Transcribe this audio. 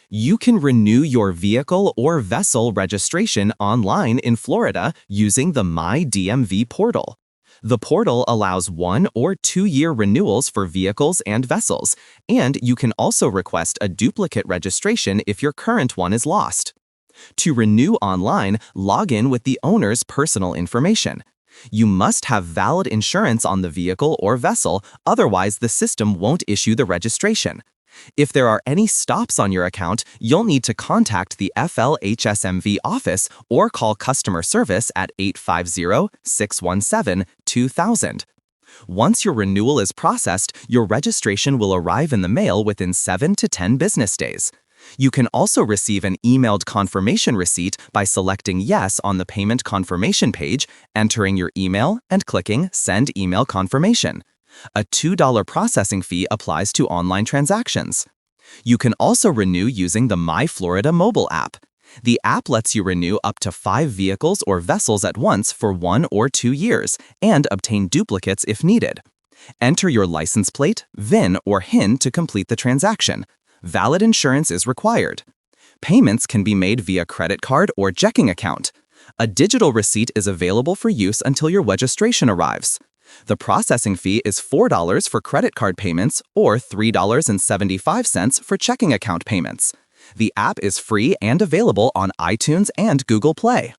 You can renew your vehicle or vessel registration online in Florida using the MyDMV portal. The portal allows 1- or 2-year renewals for vehicles and vessels, and you can also request a duplicate registration if your current one is lost. To renew online, log in with the owner's personal information. You must have valid insurance on the vehicle or vessel, otherwise the system won't issue the registration. If there are any stops on your account, you'll need to contact the FLHSMV office or call customer service at 850-617-2000. Once your renewal is processed, your registration will arrive in the mail within 7 to 10 business days. You can also receive an emailed confirmation receipt by selecting Yes on the payment confirmation page, entering your email, and clicking Send Email Confirmation. A $2 processing fee applies to online transactions. You can also renew using the MyFlorida Mobile App. The app lets you renew up to 5 vehicles or vessels at once for 1 or 2 years and obtain duplicates if needed. Enter your license plate, VIN, or HIN to complete the transaction. Valid insurance is required. Payments can be made via credit card or checking account. A digital receipt is available for use until your registration arrives. The processing fee is $4 for credit card payments or $3.75 for checking account payments. The app is free and available on iTunes and Google Play.